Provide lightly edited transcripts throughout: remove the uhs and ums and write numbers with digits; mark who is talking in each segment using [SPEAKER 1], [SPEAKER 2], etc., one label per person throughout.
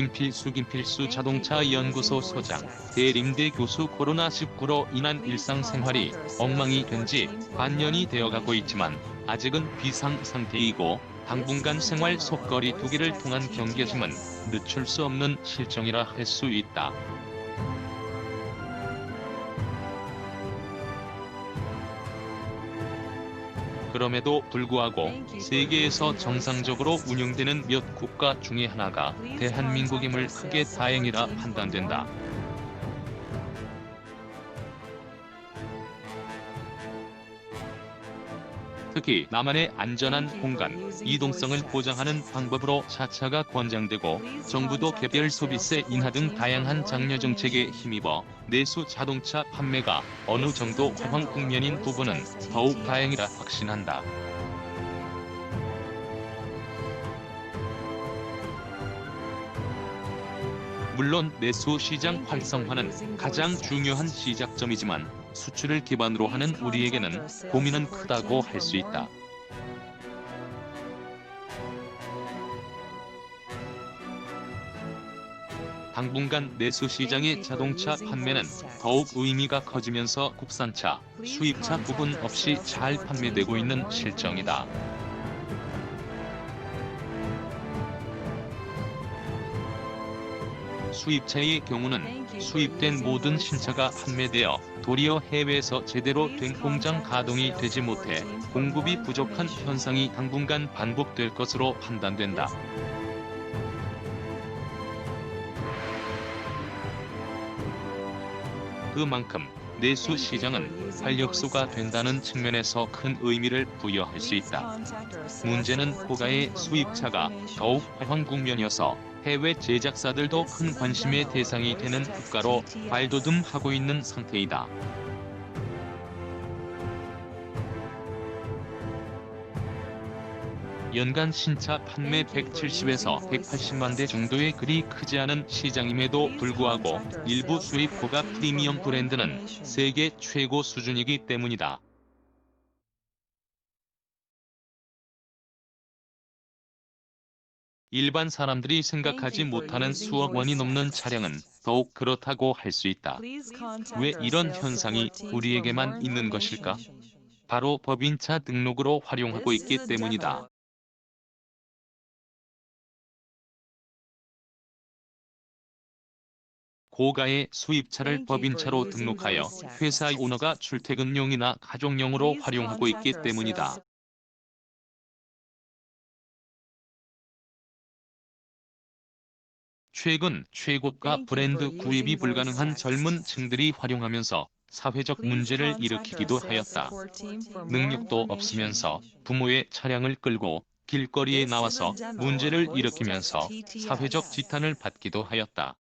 [SPEAKER 1] 김필수 자동차 연구소 소장, 대림대 교수 코로나19로 인한 일상생활이 엉망이 된 지 반년이 되어가고 있지만 아직은 비상 상태이고 당분간 생활 속거리 두기를 통한 경계심은 늦출 수 없는 실정이라 할 수 있다. 그럼에도 불구하고 세계에서 정상적으로 운영되는 몇 국가 중에 하나가 대한민국임을 크게 다행이라 판단된다. 특히 나만의 안전한 공간, 이동성을 보장하는 방법으로 자차가 권장되고 정부도 개별 소비세 인하 등 다양한 장려 정책에 힘입어 내수 자동차 판매가 어느 정도 활황 국면인 부분은 더욱 다행이라 확신한다. 물론 내수 시장 활성화는 가장 중요한 시작점이지만 수출을 기반으로 하는 우리에게는 고민은 크다고 할 수 있다. 당분간 내수 시장의 자동차 판매는 더욱 의미가 커지면서 국산차, 수입차 구분 없이 잘 판매되고 있는 실정이다. 수입차의 경우는 수입된 모든 신차가 판매되어 도리어 해외에서 제대로 된 공장 가동이 되지 못해 공급이 부족한 현상이 당분간 반복될 것으로 판단된다. 그만큼 내수 시장은 활력소가 된다는 측면에서 큰 의미를 부여할 수 있다. 문제는 고가의 수입차가 더욱 활황 국면이어서 해외 제작사들도 큰 관심의 대상이 되는 국가로 발돋움하고 있는 상태이다. 연간 신차 판매 170에서 180만 대 정도의 그리 크지 않은 시장임에도 불구하고 일부 수입 고가 프리미엄 브랜드는 세계 최고 수준이기 때문이다. 일반 사람들이 생각하지 못하는 수억 원이 넘는 차량은 더욱 그렇다고 할 수 있다. 왜 이런 현상이 우리에게만 있는 것일까? 바로 법인차 등록으로 활용하고 있기 때문이다. 고가의 수입차를 법인차로 등록하여 회사 오너가 출퇴근용이나 가족용으로 활용하고 있기 때문이다. 최근 최고가 브랜드 구입이 불가능한 젊은 층들이 활용하면서 사회적 문제를 일으키기도 하였다. 능력도 없으면서 부모의 차량을 끌고 길거리에 나와서 문제를 일으키면서 사회적 지탄을 받기도 하였다.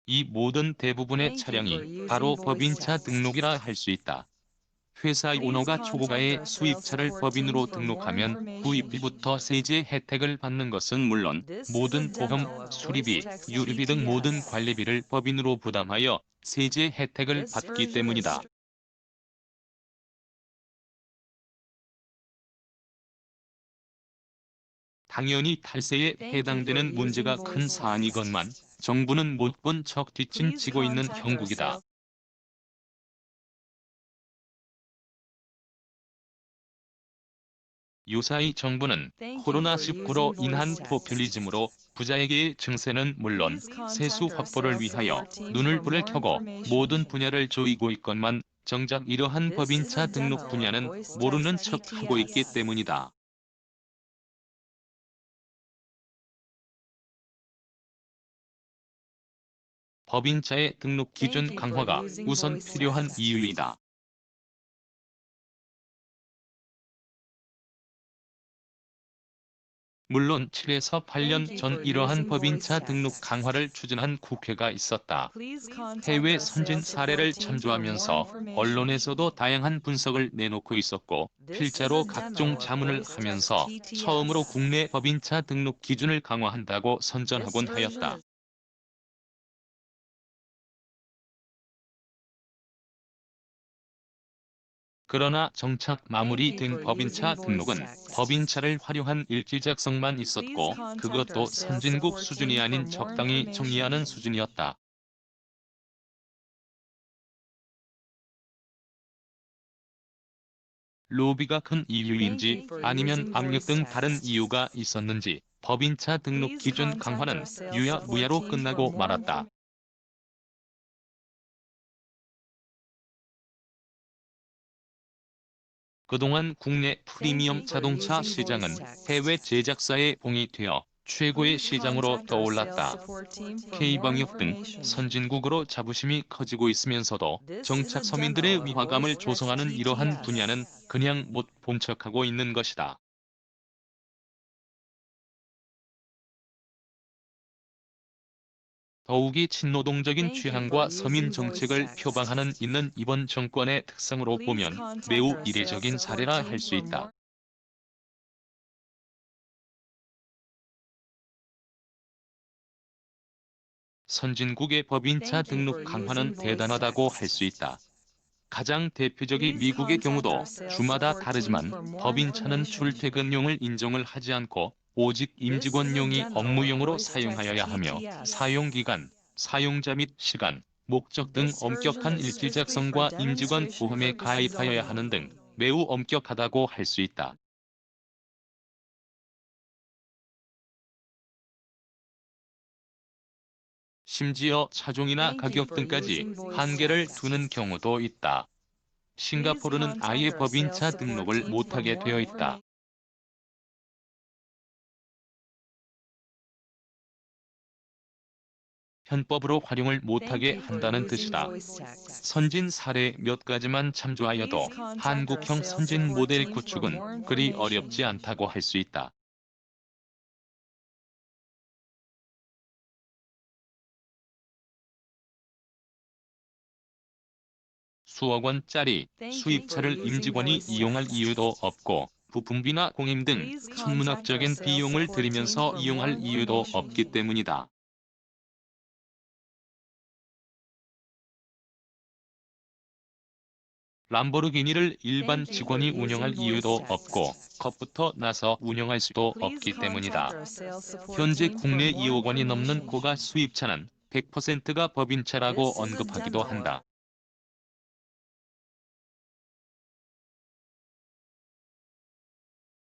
[SPEAKER 1] 이 모든 대부분의 차량이 바로 법인차 등록이라 할 수 있다. 회사 오너가 초고가의 수입차를 법인으로 등록하면 구입비부터 세제 혜택을 받는 것은 물론 모든 보험, 수리비, 유류비 등 모든 관리비를 법인으로 부담하여 세제 혜택을 받기 때문이다. 당연히 탈세에 해당되는 문제가 큰 사안이건만 정부는 못 본 척 뒷짐지고 있는 형국이다. 유사히 정부는 코로나19로 인한 포퓰리즘으로 부자에게의 증세는 물론 세수 확보를 위하여 눈을 불을 켜고 모든 분야를 조이고 있건만 정작 이러한 법인차 등록 분야는 모르는 척하고 있기 때문이다. 법인차의 등록 기준 강화가 우선 필요한 이유이다. 물론 7에서 8년 전 이러한 법인차 등록 강화를 추진한 국회가 있었다. 해외 선진 사례를 참조하면서 언론에서도 다양한 분석을 내놓고 있었고 필자로 각종 자문을 하면서 처음으로 국내 법인차 등록 기준을 강화한다고 선전하곤 하였다. 그러나 정착 마무리된 법인차 등록은 법인차를 활용한 일지 작성만 있었고 그것도 선진국 수준이 아닌 적당히 정리하는 수준이었다. 로비가 큰 이유인지 아니면 압력 등 다른 이유가 있었는지 법인차 등록 기준 강화는 유야무야로 끝나고 말았다. 그동안 국내 프리미엄 자동차 시장은 해외 제작사의 봉이 되어 최고의 시장으로 떠올랐다. K방역 등 선진국으로 자부심이 커지고 있으면서도 정착 서민들의 위화감을 조성하는 이러한 분야는 그냥 못 본 척하고 있는 것이다. 더욱이 친노동적인 취향과 서민 정책을 표방하는 있는 이번 정권의 특성으로 보면 매우 이례적인 사례라 할 수 있다. 선진국의 법인차 등록 강화는 대단하다고 할 수 있다. 가장 대표적인 미국의 경우도 주마다 다르지만 법인차는 출퇴근용을 인정을 하지 않고 오직 임직원용이 업무용으로 사용하여야 하며 사용기간, 사용자 및 시간, 목적 등 엄격한 일지 작성과 임직원 보험에 가입하여야 하는 등 매우 엄격하다고 할 수 있다. 심지어 차종이나 가격 등까지 한계를 두는 경우도 있다. 싱가포르는 아예 법인차 등록을 못하게 되어 있다. 편법으로 활용을 못하게 한다는 뜻이다. 선진 사례 몇 가지만 참조하여도 한국형 선진 모델 구축은 그리 어렵지 않다고 할 수 있다. 수억 원짜리 수입차를 임직원이 이용할 이유도 없고 부품비나 공임 등 천문학적인 비용을 들이면서 이용할 이유도 없기 때문이다. 람보르기니를 일반 직원이 운영할 이유도 없고 컵부터 나서 운영할 수도 없기 때문이다. 현재 국내 2억 원이 넘는 고가 수입차는 100%가 법인차라고 언급하기도 한다.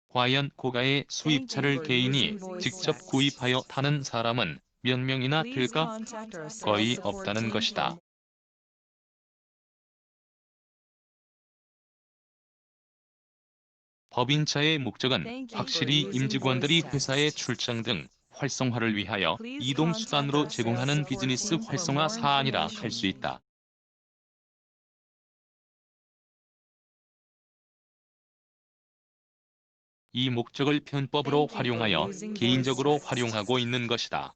[SPEAKER 1] 과연 고가의 수입차를 개인이 직접 구입하여 타는 사람은 몇 명이나 될까? 거의 없다는 것이다. 법인차의 목적은 확실히 임직원들이 회사의 출장 등 활성화를 위하여 이동수단으로 제공하는 비즈니스 활성화 사안이라 할 수 있다. 이 목적을 편법으로 활용하여 개인적으로 활용하고 있는 것이다.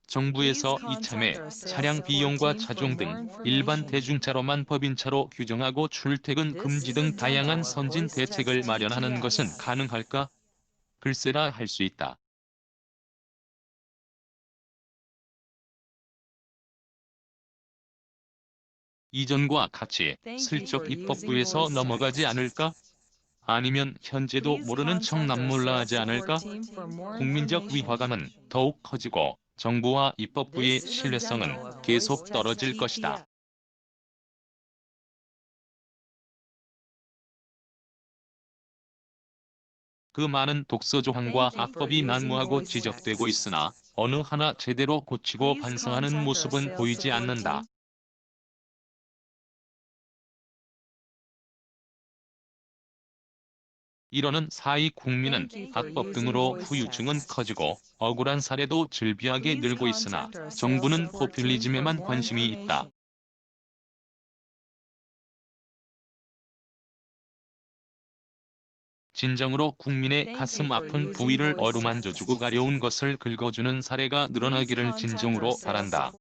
[SPEAKER 1] 정부에서 이참에 차량 비용과 차종 등 일반 대중차로만 법인차로 규정하고 출퇴근 금지 등 다양한 선진 대책을 마련하는 것은 가능할까? 글쎄라 할 수 있다. 이전과 같이 슬쩍 입법부에서 넘어가지 않을까? 아니면 현재도 모르는 척 남몰라하지 않을까? 국민적 위화감은 더욱 커지고 정부와 입법부의 신뢰성은 계속 떨어질 것이다. 그 많은 독서 조항과 악법이 난무하고 지적되고 있으나 어느 하나 제대로 고치고 반성하는 모습은 보이지 않는다. 이러는 사이 국민은 악법 등으로 후유증은 커지고 억울한 사례도 즐비하게 늘고 있으나 정부는 포퓰리즘에만 관심이 있다. 진정으로 국민의 가슴 아픈 부위를 어루만져주고 가려운 것을 긁어주는 사례가 늘어나기를 진정으로 바란다.